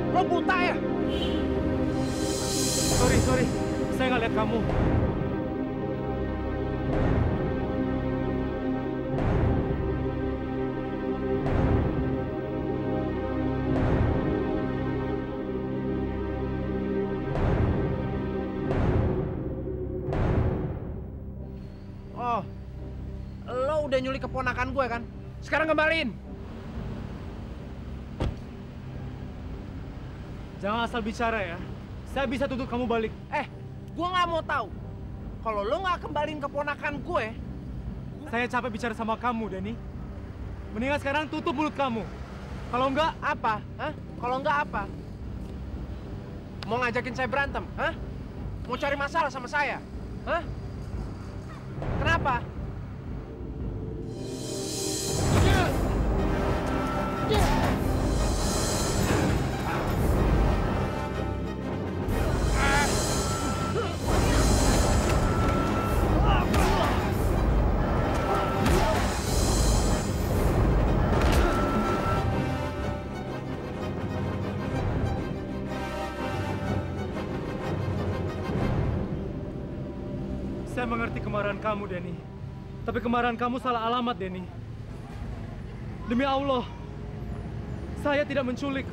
Lo buta ya? Sorry. Saya nggak lihat kamu. Oh, lo udah nyulik keponakan gue kan? Sekarang kembaliin. Jangan asal bicara ya. Saya bisa tuntut kamu balik. Gue nggak mau tahu. Kalau lo nggak kembaliin keponakan gue, Saya capek bicara sama kamu, Denny. Mendingan sekarang tutup mulut kamu. Kalau enggak, apa? Hah? Kalau nggak apa? Mau ngajakin saya berantem? Hah? Mau cari masalah sama saya? Hah? Kenapa? saya mengerti kemarahan kamu, Denny. Tapi kemarahan kamu salah alamat, Denny. Demi Allah, saya tidak menculik.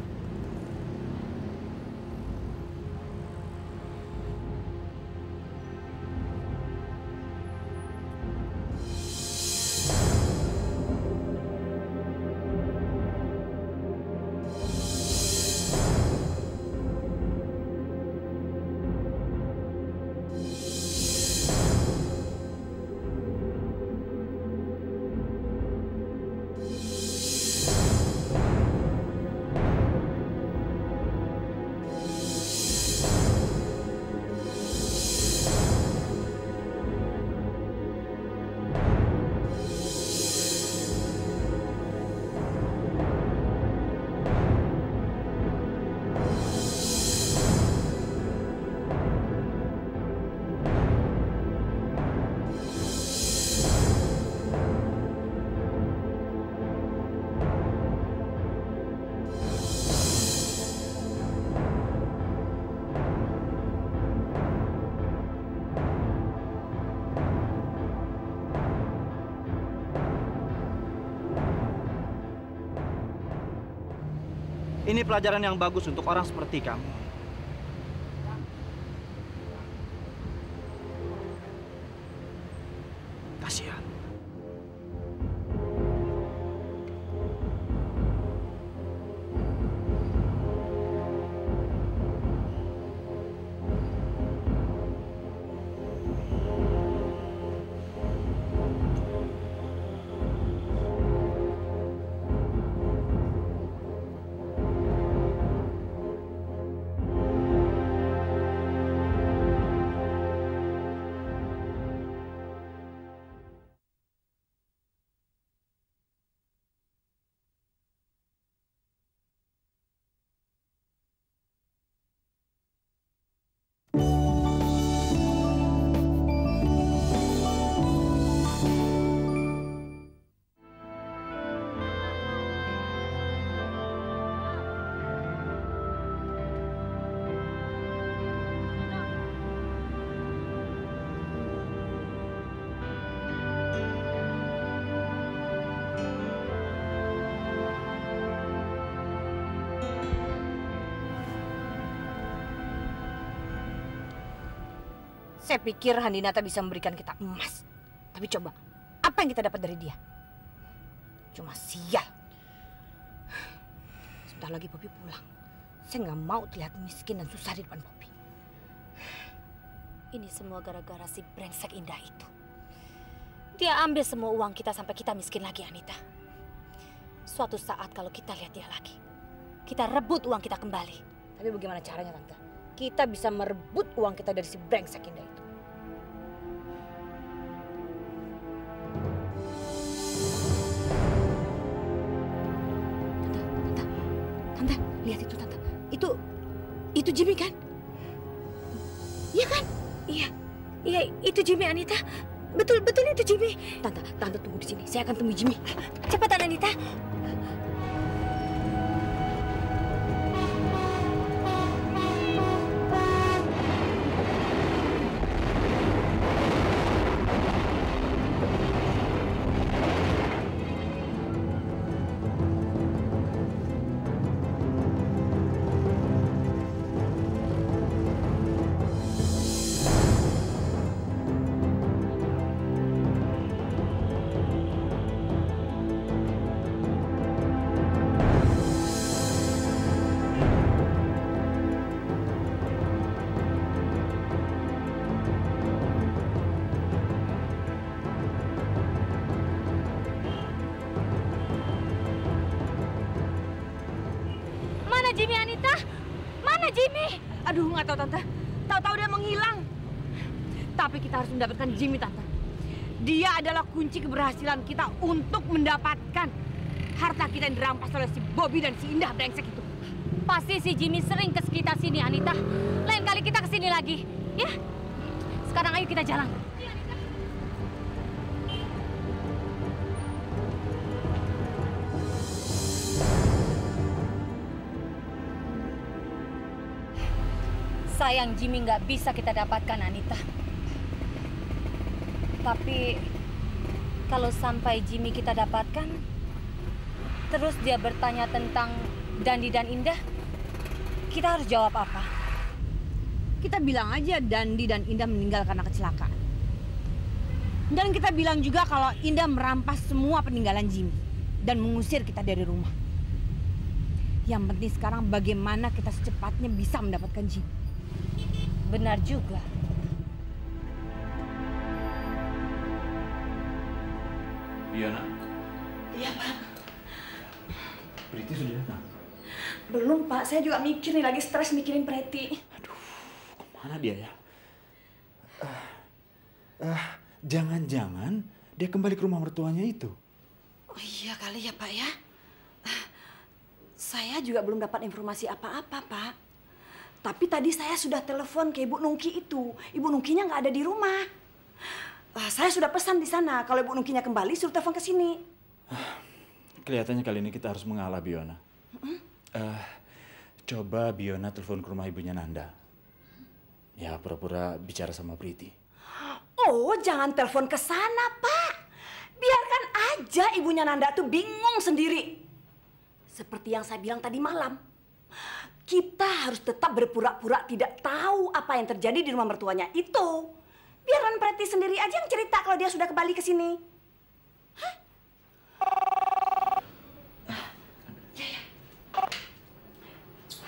Ini pelajaran yang bagus untuk orang seperti kamu. Kasihan. Saya pikir Handinata bisa memberikan kita emas. Tapi coba, apa yang kita dapat dari dia? Cuma sial. Sebentar lagi Poppy pulang. Saya nggak mau terlihat miskin dan susah di depan Poppy. Ini semua gara-gara si brengsek Indah itu. Dia ambil semua uang kita sampai kita miskin lagi, Anita. Suatu saat kalau kita lihat dia lagi, kita rebut uang kita kembali. Tapi bagaimana caranya, Tante? Kita bisa merebut uang kita dari si brengsek Indah itu. Tante, lihat itu, Tante. Itu Jimmy kan? Iya kan? Iya, itu Jimmy, Anita. Betul itu Jimmy. Tante tunggu di sini. Saya akan temui Jimmy. Cepetan, Anita. Mana Jimmy, Anita? Mana Jimmy? Aduh, nggak tahu Tante. Tahu-tahu dia menghilang. Tapi kita harus mendapatkan Jimmy, Tante. Dia adalah kunci keberhasilan kita untuk mendapatkan harta kita yang dirampas oleh si Bobby dan si Indah brengsek itu. Pasti si Jimmy sering ke sekitar sini, Anita. Lain kali kita ke sini lagi, ya? Sekarang ayo kita jalan. Sayang Jimmy nggak bisa kita dapatkan, Anita. Tapi kalau sampai Jimmy kita dapatkan, terus dia bertanya tentang Dandi dan Indah, kita harus jawab apa? Kita bilang aja Dandi dan Indah meninggal karena kecelakaan. Dan kita bilang juga kalau Indah merampas semua peninggalan Jimmy dan mengusir kita dari rumah. Yang penting sekarang bagaimana kita secepatnya bisa mendapatkan Jimmy. Benar juga. Biona. Iya, Pak. Priti sudah datang? Belum, Pak. Saya juga mikir nih, lagi stres mikirin Preti. Aduh, kemana dia ya? Jangan-jangan dia kembali ke rumah mertuanya itu. Oh iya kali ya, Pak ya. Saya juga belum dapat informasi apa-apa, Pak. Tapi tadi saya sudah telepon ke Ibu Nungki itu. Ibu Nungkinya nggak ada di rumah. Saya sudah pesan di sana, kalau Ibu Nungkinya kembali, suruh telepon ke sini. Kelihatannya kali ini kita harus mengalah, Biona. Coba Biona telepon ke rumah ibunya Nanda. Ya, pura-pura bicara sama Priti. Oh, jangan telepon ke sana, Pak. Biarkan aja ibunya Nanda tuh bingung sendiri. Seperti yang saya bilang tadi malam. Kita harus tetap berpura-pura tidak tahu apa yang terjadi di rumah mertuanya itu. Biarkan Preti sendiri aja yang cerita kalau dia sudah kembali ke sini. Hah?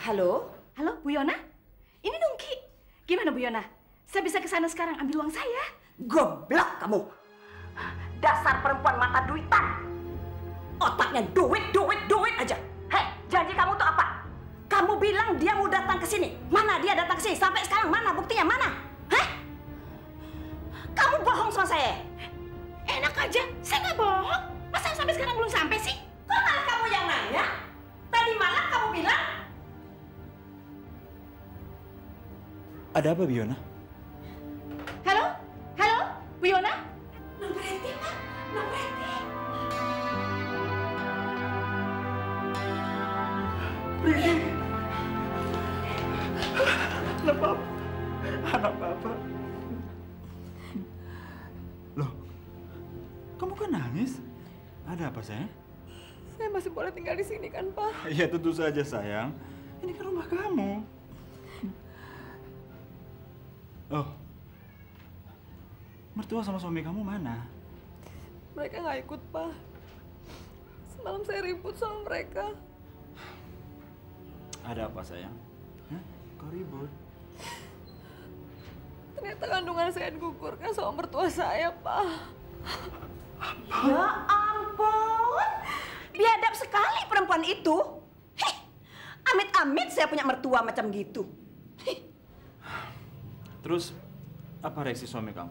Halo? Halo, Bu Yona? Ini Nungki. Gimana, Bu Yona? Saya bisa ke sana sekarang ambil uang saya? Goblok kamu! Dasar perempuan mata duitan! Otaknya duit aja. Hei, janji kamu tuh apa? Kamu bilang dia mau datang ke sini. Mana dia datang ke sini? Sampai sekarang mana buktinya? Mana? Hah? Kamu bohong sama saya. Enak aja, saya nggak bohong. Masa sampai sekarang belum sampai sih? Kok malah kamu yang nanya? Tadi malam kamu bilang. Ada apa, Biona? Halo? Halo? Bu Yona? Non Preti, Pak. Non Preti. Priti! Anak Papa. Loh, kamu kan nangis? Ada apa, sayang? Saya masih boleh tinggal di sini kan, Pak? Iya, tentu saja, sayang. Ini kan rumah kamu. Oh, mertua sama suami kamu mana? Mereka nggak ikut, Pak. Semalam saya ribut sama mereka. Ada apa, sayang? Hah? Kok ribut? Ternyata kandungan saya digugurkan sama mertua saya, Pak. Ya ampun! Biadab sekali perempuan itu. Heh, amit-amit saya punya mertua macam gitu. Heh. Terus, apa reaksi suami kamu?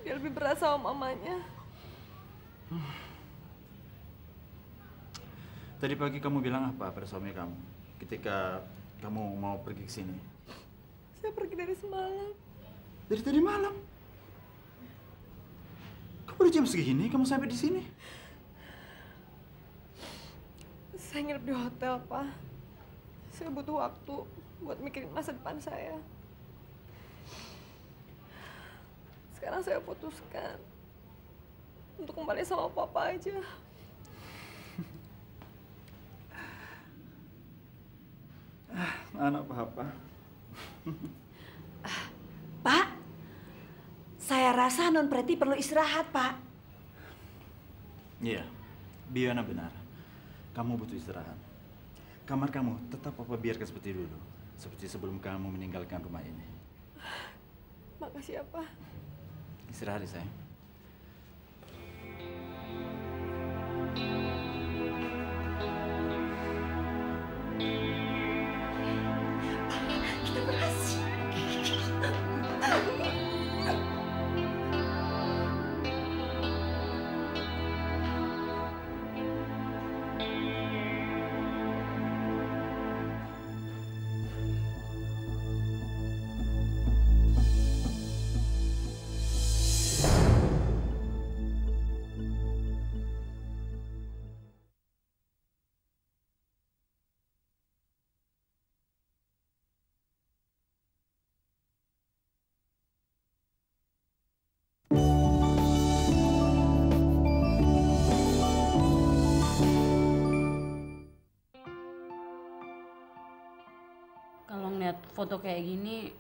Dia lebih berat sama mamanya. Tadi pagi kamu bilang apa pada suami kamu ketika kamu mau pergi ke sini? Saya pergi dari semalam. Dari tadi malam? Kamu udah jam segini, kamu sampai di sini? Saya nginep di hotel, Pak. Saya butuh waktu buat mikirin masa depan saya. Sekarang saya putuskan untuk kembali sama Papa aja. Anak Papa. Pak, saya rasa Non Preti perlu istirahat, Pak. Iya, Biona benar. Kamu butuh istirahat. Kamar kamu tetap Papa biarkan seperti dulu. Seperti sebelum kamu meninggalkan rumah ini. Makasih ya, Pak. Istirahat ya, sayang. ngeliat foto kayak gini,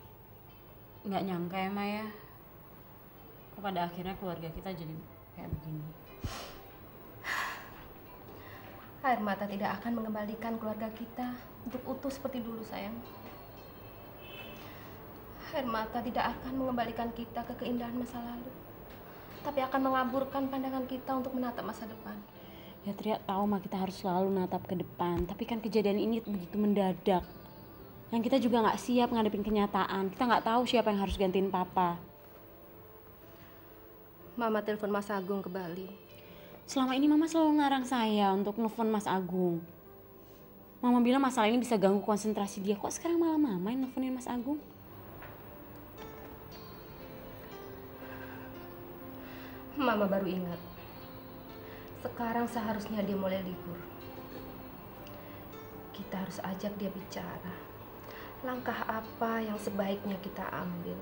nggak nyangka ya Maya. Kok pada akhirnya keluarga kita jadi kayak begini. Air mata tidak akan mengembalikan keluarga kita untuk utuh seperti dulu, sayang. Air mata tidak akan mengembalikan kita ke keindahan masa lalu, tapi akan mengaburkan pandangan kita untuk menatap masa depan. Ya Tria tahu mah kita harus selalu natap ke depan, tapi kan kejadian ini begitu mendadak. Yang kita juga nggak siap ngadepin kenyataan. Kita nggak tahu siapa yang harus gantiin Papa. Mama telepon Mas Agung ke Bali. Selama ini Mama selalu ngarang saya untuk nelfon Mas Agung. Mama bilang masalah ini bisa ganggu konsentrasi dia. Kok sekarang malah Mama yang nelfonin Mas Agung? Mama baru ingat. Sekarang seharusnya dia mulai libur. Kita harus ajak dia bicara. Langkah apa yang sebaiknya kita ambil?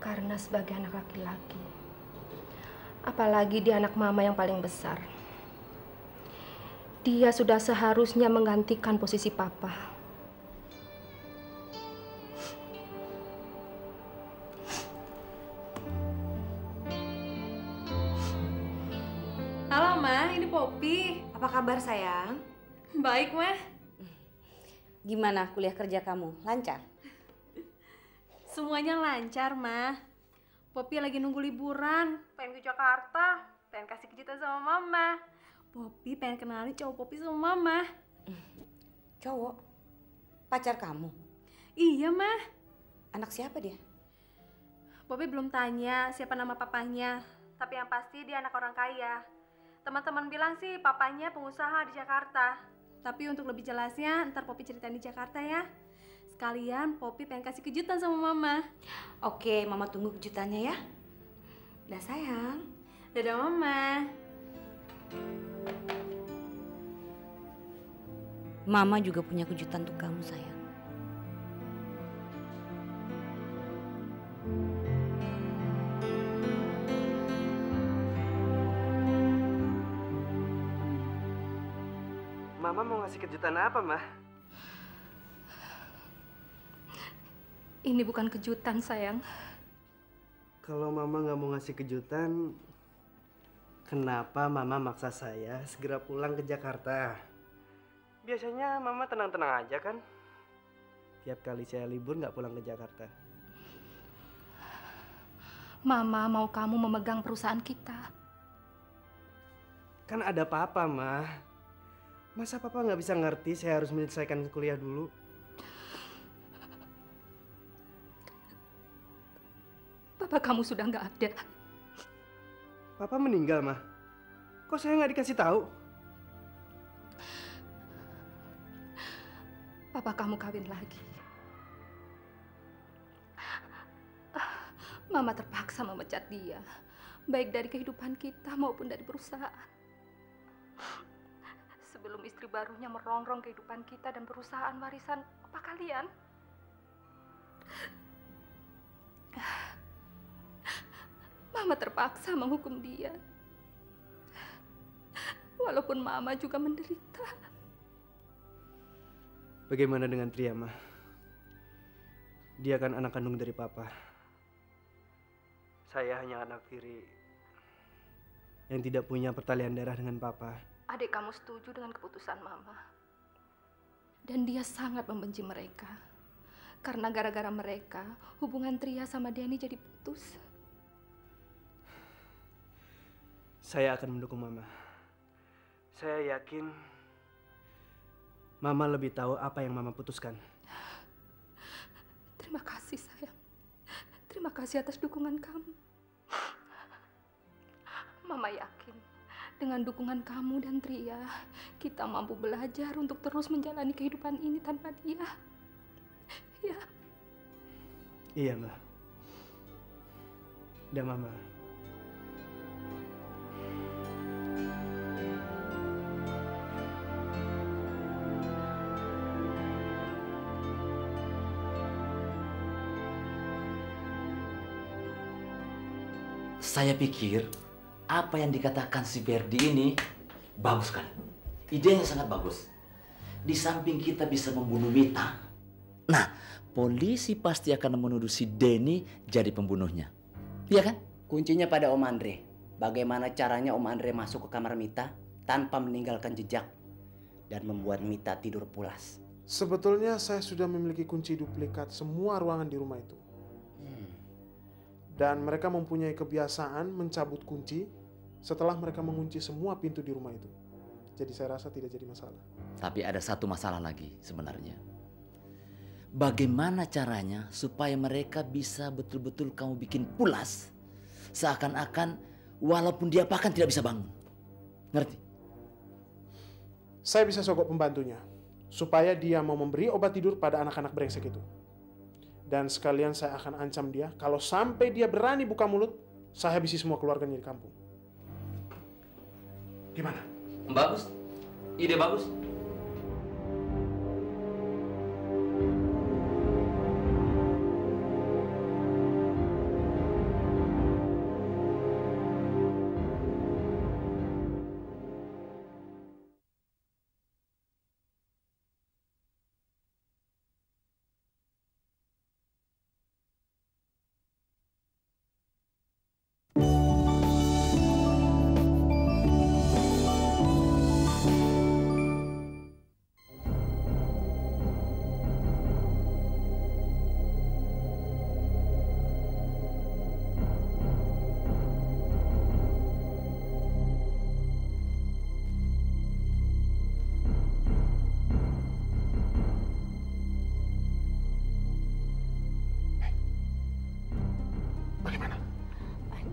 Karena sebagai anak laki-laki, apalagi dia anak Mama yang paling besar, dia sudah seharusnya menggantikan posisi Papa. Halo Ma, ini Poppy. Apa kabar sayang? Baik Ma. Gimana kuliah kerja kamu? Lancar? Semuanya lancar Ma. Poppy lagi nunggu liburan, pengen ke Jakarta, pengen kasih kejutan sama Mama. Poppy pengen kenalin cowok Poppy sama Mama. Cowok? Pacar kamu? Iya Ma. Anak siapa dia? Poppy belum tanya siapa nama papanya, tapi yang pasti dia anak orang kaya. Teman-teman bilang sih papanya pengusaha di Jakarta. Tapi untuk lebih jelasnya ntar Poppy ceritain di Jakarta ya. Sekalian Poppy pengen kasih kejutan sama Mama. Oke, Mama tunggu kejutannya ya. Dah sayang. Dadah Mama. Mama juga punya kejutan untuk kamu sayang. Mama mau ngasih kejutan apa, Ma? Ini bukan kejutan, sayang. Kalau Mama nggak mau ngasih kejutan, kenapa Mama maksa saya segera pulang ke Jakarta? Biasanya Mama tenang-tenang aja kan? Tiap kali saya libur nggak pulang ke Jakarta. Mama mau kamu memegang perusahaan kita. Kan ada Papa, Ma. Masa Papa nggak bisa ngerti saya harus menyelesaikan kuliah dulu? Papa kamu sudah nggak ada. Papa meninggal, Ma. Kok saya nggak dikasih tahu? Papa kamu kawin lagi. Mama terpaksa memecat dia, baik dari kehidupan kita maupun dari perusahaan. Sebelum istri barunya merongrong kehidupan kita dan perusahaan warisan Papa kalian. Mama terpaksa menghukum dia. Walaupun Mama juga menderita. Bagaimana dengan Tria, Ma? Dia kan anak kandung dari Papa. Saya hanya anak tiri yang tidak punya pertalian darah dengan Papa. Adik kamu setuju dengan keputusan Mama. Dan dia sangat membenci mereka. Karena gara-gara mereka, hubungan Tria sama Denny jadi putus. Saya akan mendukung Mama. Saya yakin Mama lebih tahu apa yang Mama putuskan. Terima kasih, sayang. Terima kasih atas dukungan kamu. Mama yakin dengan dukungan kamu dan Tria, kita mampu belajar untuk terus menjalani kehidupan ini tanpa dia. Ya. Iya, Ma. Dan Mama. Saya pikir apa yang dikatakan si Ferdi ini bagus kan? Idenya sangat bagus. Di samping kita bisa membunuh Mita, Nah, polisi pasti akan menuduh si Denny jadi pembunuhnya. Iya kan? Kuncinya pada Om Andre. Bagaimana caranya Om Andre masuk ke kamar Mita tanpa meninggalkan jejak dan membuat Mita tidur pulas? Sebetulnya saya sudah memiliki kunci duplikat semua ruangan di rumah itu. Dan mereka mempunyai kebiasaan mencabut kunci setelah mereka mengunci semua pintu di rumah itu. Jadi saya rasa tidak jadi masalah. Tapi ada satu masalah lagi sebenarnya. Bagaimana caranya supaya mereka bisa betul-betul kamu bikin pulas, seakan-akan walaupun dia bahkan tidak bisa bangun. Ngerti? Saya bisa sogok pembantunya supaya dia mau memberi obat tidur pada anak-anak brengsek itu. Dan sekalian saya akan ancam dia, kalau sampai dia berani buka mulut, saya habisi semua keluarganya di kampung. Gimana? Bagus. Ide bagus.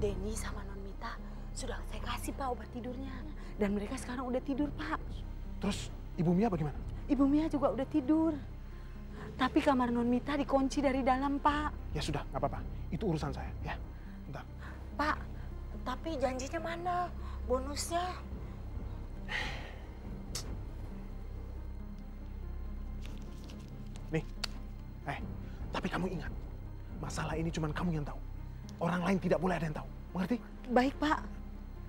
Denny sama Non Mita sudah saya kasih Pak obat tidurnya. Dan mereka sekarang udah tidur Pak. Terus Ibu Mia bagaimana? Ibu Mia juga udah tidur. Tapi kamar Non Mita dikunci dari dalam Pak. Ya sudah, nggak apa-apa. Itu urusan saya, ya. Bentar. Pak, tapi janjinya mana? Bonusnya? Nih, tapi kamu ingat, masalah ini cuma kamu yang tahu. Orang lain tidak boleh ada yang tahu, mengerti? Baik, Pak.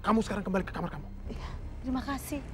Kamu sekarang kembali ke kamar kamu. Iya, terima kasih.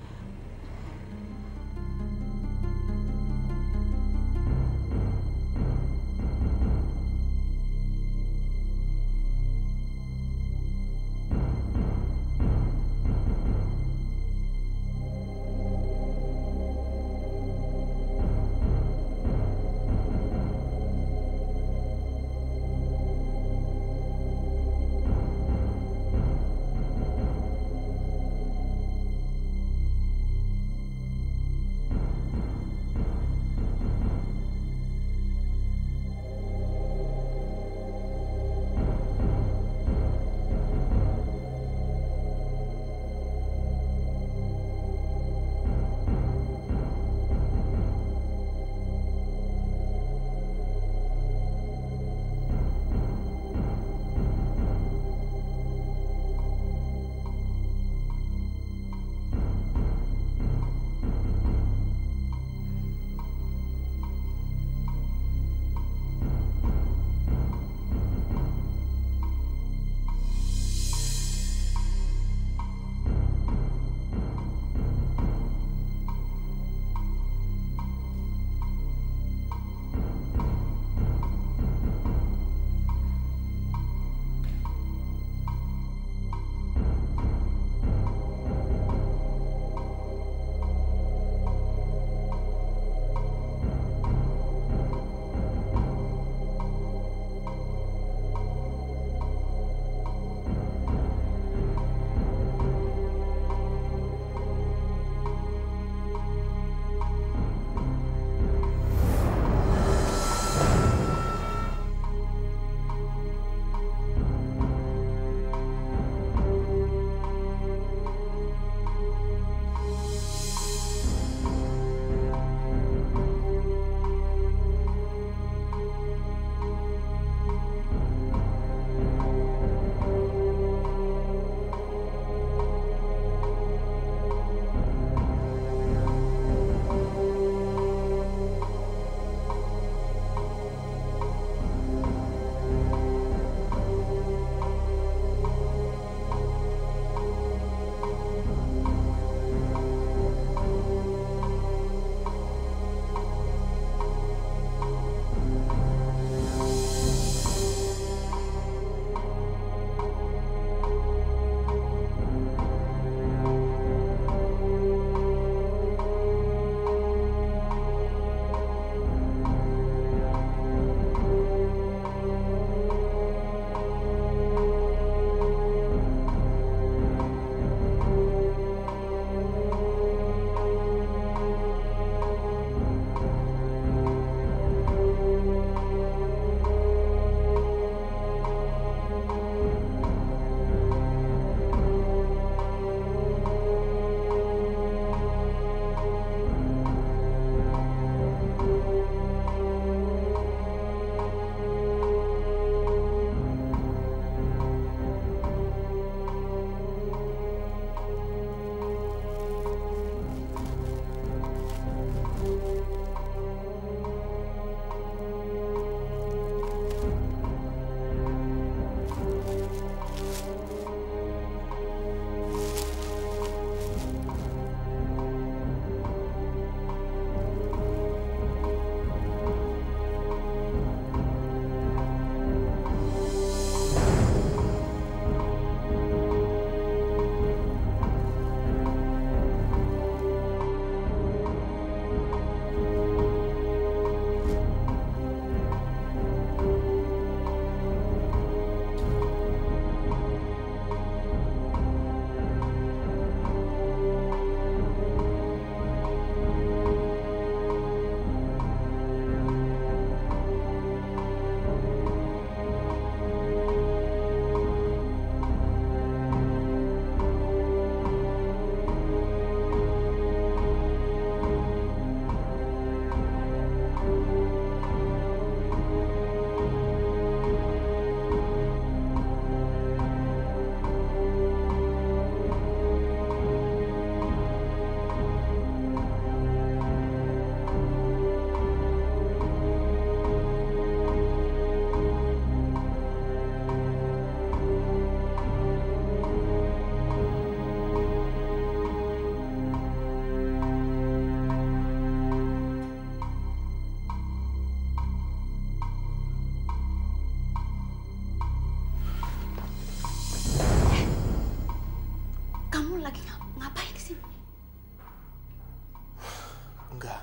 Enggak.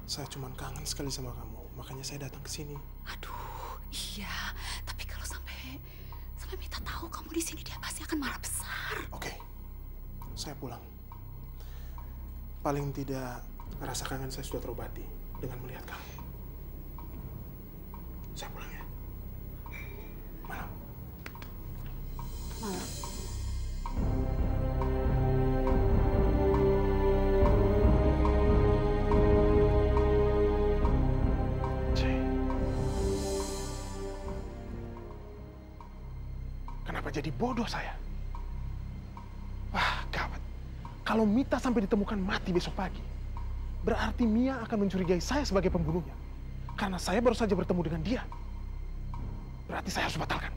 Saya cuma kangen sekali sama kamu. Makanya saya datang ke sini. Aduh, iya. Tapi kalau sampai Mita tahu kamu di sini, dia pasti akan marah besar. Oke. Saya pulang. Paling tidak rasa kangen saya sudah terobati dengan melihat kamu. Saya pulang ya. Malam. Malam. Kenapa jadi bodoh saya? Wah, gawat. Kalau Mita sampai ditemukan mati besok pagi, berarti Mia akan mencurigai saya sebagai pembunuhnya. Karena saya baru saja bertemu dengan dia. Berarti saya harus batalkan.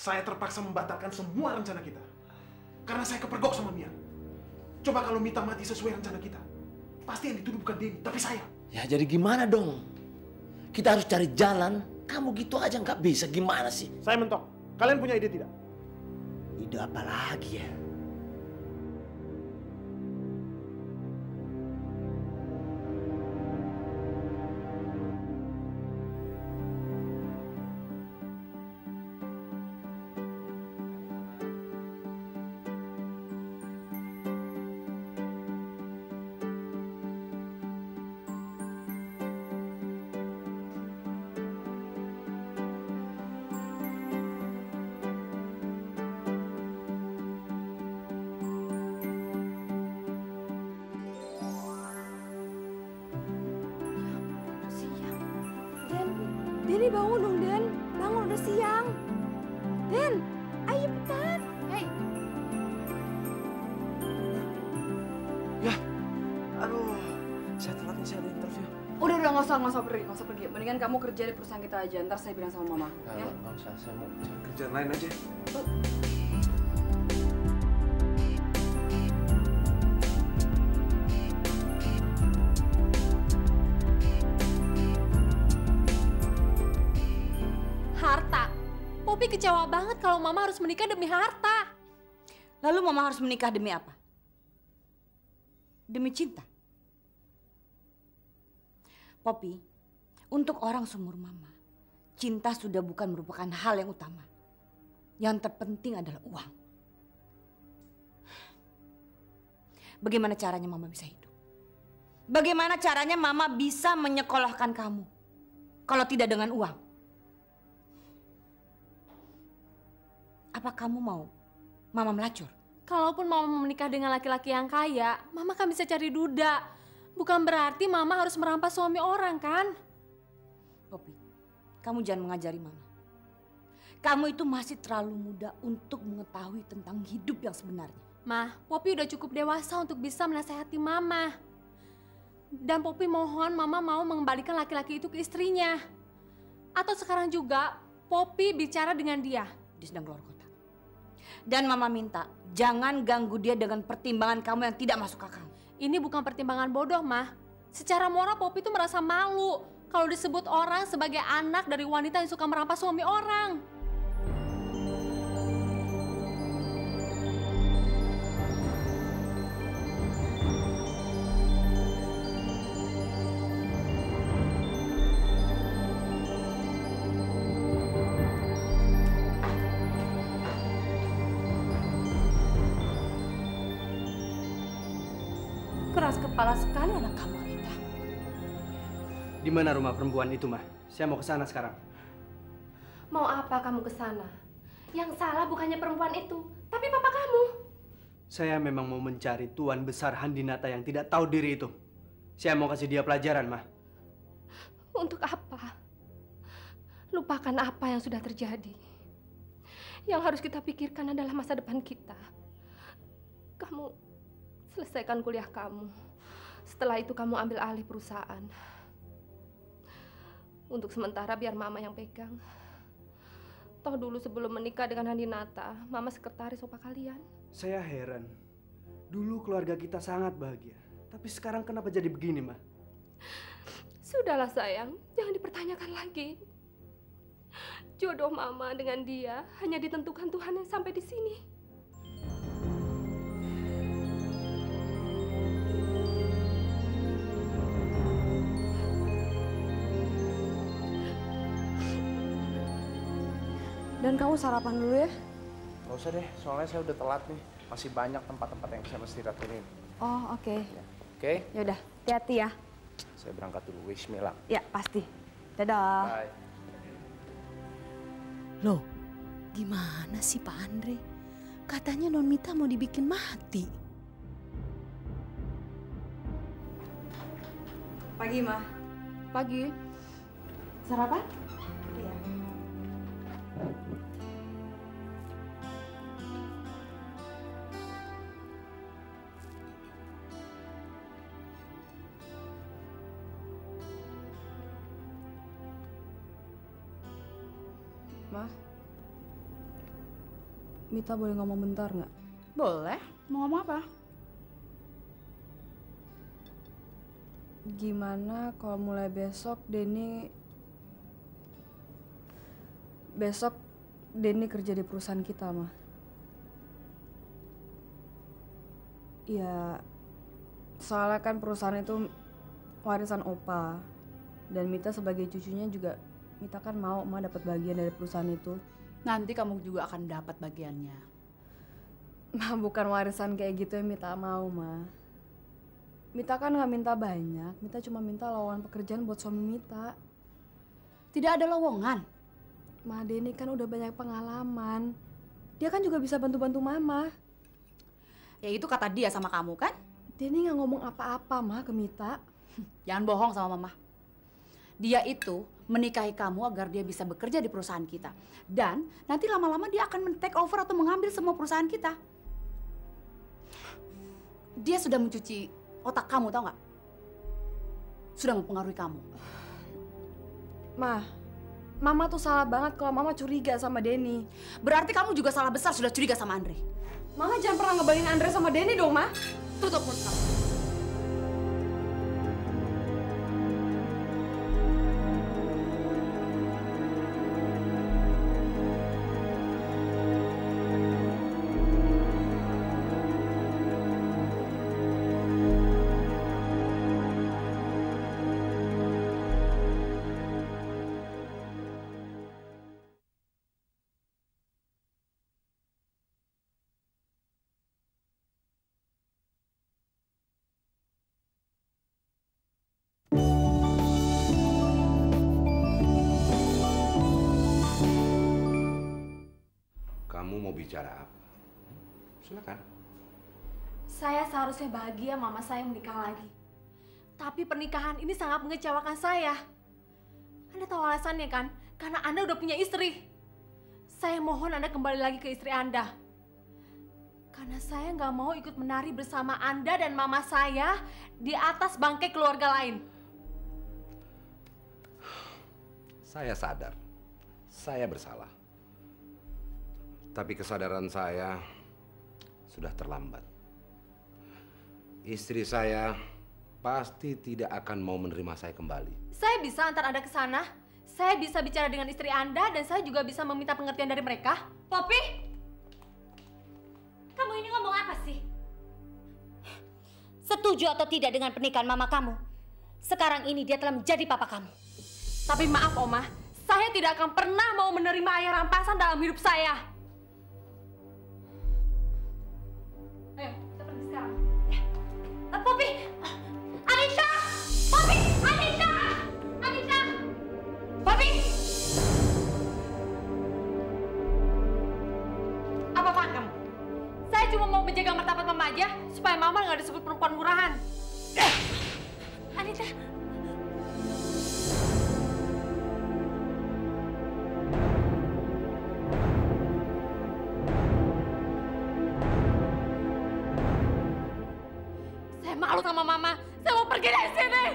Saya terpaksa membatalkan semua rencana kita. Karena saya kepergok sama Mia. Coba kalau Mita mati sesuai rencana kita. Pasti yang dituduh bukan Denny, tapi saya. Ya jadi gimana dong? Kita harus cari jalan. Kamu gitu aja nggak bisa. Gimana sih? Saya mentok. Kalian punya ide tidak? Ide apa lagi ya? Denny bangun dong, Den. Bangun, udah siang. Den, ayo cepetan. Hei. Ya, aduh, saya telat nih, saya ada interview. Udah, nggak usah pergi. Mendingan kamu kerja di perusahaan kita aja. Ntar saya bilang sama Mama. Ya? Nggak usah, saya mau cari kerjaan lain aja. Harta. Poppy kecewa banget kalau Mama harus menikah demi harta. Lalu Mama harus menikah demi apa? Demi cinta. Poppy, untuk orang seumur Mama, cinta sudah bukan merupakan hal yang utama. Yang terpenting adalah uang. Bagaimana caranya Mama bisa hidup? Bagaimana caranya Mama bisa menyekolahkan kamu? Kalau tidak dengan uang. Apa kamu mau Mama melacur? Kalaupun Mama mau menikah dengan laki-laki yang kaya, Mama kan bisa cari duda. Bukan berarti Mama harus merampas suami orang, kan? Poppy, kamu jangan mengajari Mama. Kamu itu masih terlalu muda untuk mengetahui tentang hidup yang sebenarnya. Ma, Poppy udah cukup dewasa untuk bisa menasehati Mama. Dan Poppy mohon Mama mau mengembalikan laki-laki itu ke istrinya. Atau sekarang juga Poppy bicara dengan dia. Dia sedang keluar kota. Dan Mama minta, jangan ganggu dia dengan pertimbangan kamu yang tidak masuk akal. Ini bukan pertimbangan bodoh, Ma. Secara moral Poppy itu merasa malu kalau disebut orang sebagai anak dari wanita yang suka merampas suami orang. Keras kepala sekali anak kamu, Anita. Di mana rumah perempuan itu, Mah? Saya mau ke sana sekarang. Mau apa kamu ke sana? Yang salah bukannya perempuan itu, tapi papa kamu. Saya memang mau mencari tuan besar Handinata yang tidak tahu diri itu. Saya mau kasih dia pelajaran, Mah. Untuk apa? Lupakan apa yang sudah terjadi. Yang harus kita pikirkan adalah masa depan kita. Kamu selesaikan kuliah kamu. Setelah itu kamu ambil alih perusahaan. Untuk sementara biar Mama yang pegang. Toh dulu sebelum menikah dengan Handinata, Mama sekretaris opa kalian. Saya heran. Dulu keluarga kita sangat bahagia. Tapi sekarang kenapa jadi begini, Ma? Sudahlah sayang, jangan dipertanyakan lagi. Jodoh Mama dengan dia hanya ditentukan Tuhan yang sampai di sini. Dan kamu sarapan dulu ya? Gak usah deh, soalnya saya udah telat nih. Masih banyak tempat-tempat yang saya mesti datengin. Oh, oke. Oke? Yaudah, hati-hati ya. Saya berangkat dulu. Wish me luck. Ya, pasti. Dadah. Bye. Loh, gimana sih Pak Andre? Katanya Non Mita mau dibikin mati. Pagi, Ma. Pagi. Sarapan? Iya. Ma, Mita boleh ngomong bentar nggak? Boleh. Mau ngomong apa? Gimana kalau mulai besok Denny kerja di perusahaan kita, Ma? Ya, soalnya kan perusahaan itu warisan Opa. Dan Mita sebagai cucunya juga, Mita kan mau Ma dapat bagian dari perusahaan itu. Nanti kamu juga akan dapat bagiannya. Ma, bukan warisan kayak gitu yang Mita mau, Ma. Mita kan nggak minta banyak, Mita cuma minta lowongan pekerjaan buat suami Mita. Tidak ada lowongan. Ma, Denny kan udah banyak pengalaman. Dia kan juga bisa bantu-bantu Mama. Ya itu kata dia sama kamu kan? Denny nggak ngomong apa-apa, Ma, ke Mita. Jangan bohong sama Mama. Dia itu menikahi kamu agar dia bisa bekerja di perusahaan kita. Dan nanti lama-lama dia akan men-take over atau mengambil semua perusahaan kita. Dia sudah mencuci otak kamu, tau nggak? Sudah mempengaruhi kamu. Ma, Mama tuh salah banget kalau Mama curiga sama Denny. Berarti kamu juga salah besar sudah curiga sama Andre. Mama jangan pernah ngebandingin Andre sama Denny dong, Ma. Tutup mulut kamu. Kamu mau bicara apa? Silakan. Saya seharusnya bahagia mama saya menikah lagi. Tapi pernikahan ini sangat mengecewakan saya. Anda tahu alasannya kan? Karena Anda udah punya istri. Saya mohon Anda kembali lagi ke istri Anda. Karena saya nggak mau ikut menari bersama Anda dan mama saya di atas bangkai keluarga lain. Saya sadar, saya bersalah. Tapi kesadaran saya sudah terlambat. Istri saya pasti tidak akan mau menerima saya kembali. Saya bisa antar Anda ke sana. Saya bisa bicara dengan istri Anda dan saya juga bisa meminta pengertian dari mereka. Poppy! Kamu ini ngomong apa sih? Setuju atau tidak dengan pernikahan mama kamu? Sekarang ini dia telah menjadi papa kamu. Tapi maaf, Oma. Saya tidak akan pernah mau menerima ayah rampasan dalam hidup saya. Ayo, kita pergi sekarang. Poppy! Anisha! Poppy! Anisha! Anisha! Poppy! Apa-apaan kamu? Saya cuma mau menjaga martabat mama aja, supaya mama nggak disebut perempuan murahan. Anita! malu sama Mama. Saya mau pergi dari sini.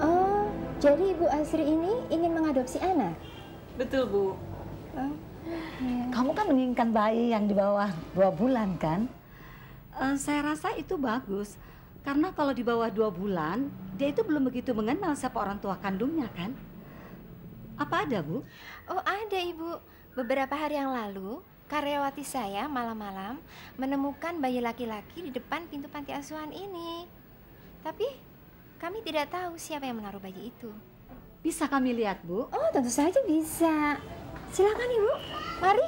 Oh, jadi Ibu Asri ini ingin mengadopsi anak? Betul, Bu. Kamu kan menginginkan bayi yang di bawah 2 bulan kan? Saya rasa itu bagus. Karena kalau di bawah 2 bulan, dia itu belum begitu mengenal siapa orang tua kandungnya kan? Apa ada, Bu? Oh, ada, Ibu. Beberapa hari yang lalu, karyawati saya malam-malam menemukan bayi laki-laki di depan pintu panti asuhan ini. Tapi kami tidak tahu siapa yang menaruh bayi itu. Bisa kami lihat, Bu? Oh, tentu saja bisa. Silakan, Ibu. Mari.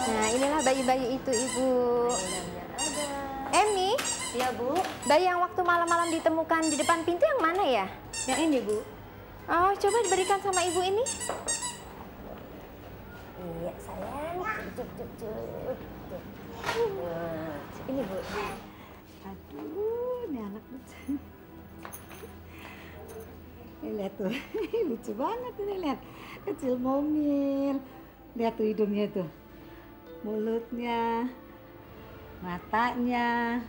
Nah, inilah bayi-bayi itu, Ibu. Emi? Ya, Bu. Bayi yang waktu malam-malam ditemukan di depan pintu yang mana ya? Yang ini, Bu. Oh, coba diberikan sama Ibu ini. Iya, sayang. Cuk. Ini, Bu. Aduh, ini anak lucu. Ini lihat tuh, lucu banget ini, lihat. Kecil momil. Lihat tuh hidungnya tuh. Mulutnya, matanya.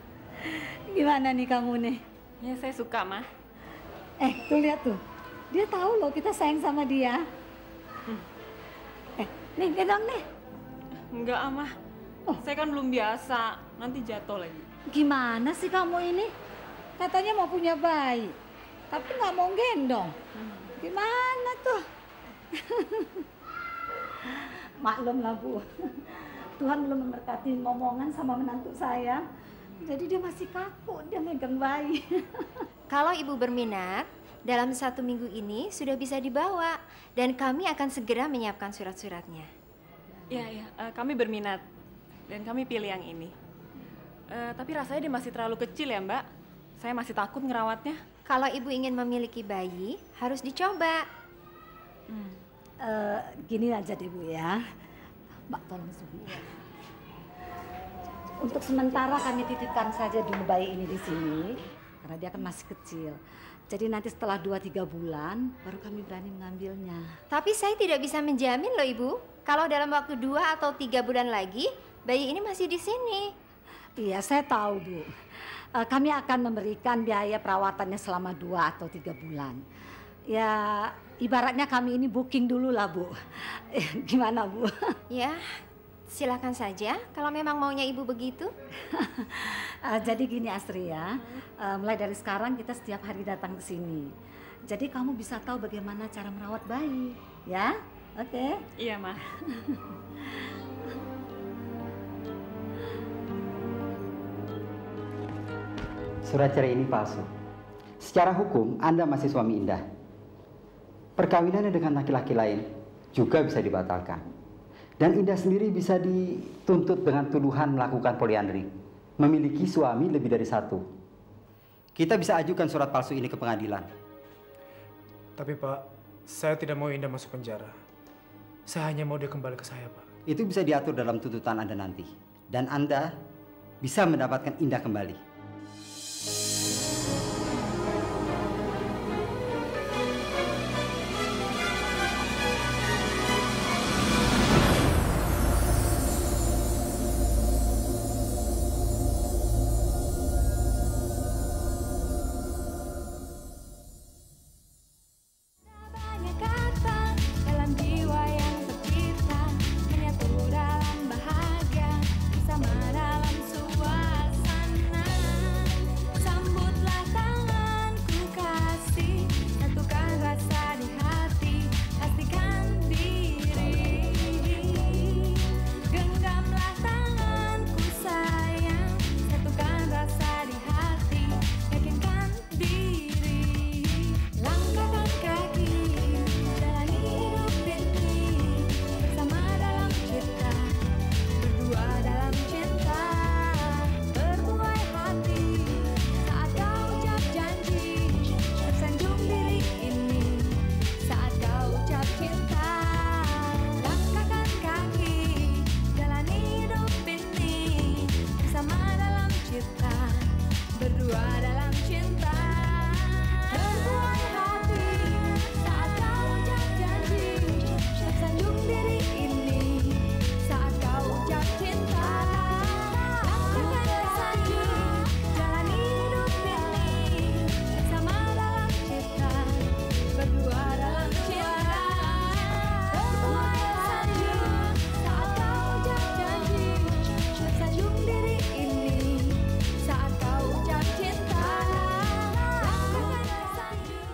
Gimana nih kamu nih? Ya, saya suka, Ma. Tuh lihat tuh. Dia tahu loh kita sayang sama dia. Nih, gendong nih. Enggak, Ma. Saya kan belum biasa. Nanti jatuh lagi. Gimana sih kamu ini? Katanya mau punya bayi, tapi nggak mau gendong. Gimana tuh? Maklum lah, Bu. Tuhan belum memberkati momongan sama menantu saya. Jadi dia masih kaku, dia megang bayi. Kalau Ibu berminat, dalam 1 minggu ini sudah bisa dibawa. Dan kami akan segera menyiapkan surat-suratnya. Ya, kami berminat. Dan kami pilih yang ini. Tapi rasanya dia masih terlalu kecil ya, Mbak. Saya masih takut ngerawatnya. Kalau Ibu ingin memiliki bayi, harus dicoba. Gini aja deh, Bu ya. Mbak tolong suhu. Untuk sementara kami titipkan saja dulu bayi ini di sini. Karena dia kan masih kecil. Jadi nanti setelah 2-3 bulan, baru kami berani mengambilnya. Tapi saya tidak bisa menjamin loh, Ibu. Kalau dalam waktu 2 atau 3 bulan lagi, bayi ini masih di sini. Iya, saya tahu, Bu. Kami akan memberikan biaya perawatannya selama 2 atau 3 bulan. Ya, ibaratnya kami ini booking dulu lah, Bu. Gimana, Bu? Ya, silakan saja kalau memang maunya Ibu begitu. Jadi gini, Asri ya. Mulai dari sekarang kita setiap hari datang ke sini. Jadi kamu bisa tahu bagaimana cara merawat bayi, ya? Oke? Iya, Ma. Surat cerai ini palsu. Secara hukum, Anda masih suami Indah. Perkawinannya dengan laki-laki lain juga bisa dibatalkan. Dan Indah sendiri bisa dituntut dengan tuduhan melakukan poliandri, memiliki suami lebih dari 1. Kita bisa ajukan surat palsu ini ke pengadilan. Tapi Pak, saya tidak mau Indah masuk penjara. Saya hanya mau dia kembali ke saya, Pak. Itu bisa diatur dalam tuntutan Anda nanti. Dan Anda bisa mendapatkan Indah kembali. Dalam bahagia, sama dalam suasana. berdua dalam cinta. Tersanjung saat kau ucap janji, tersanjung diri ini saat kau ucap cinta. Lakukan tersanjung.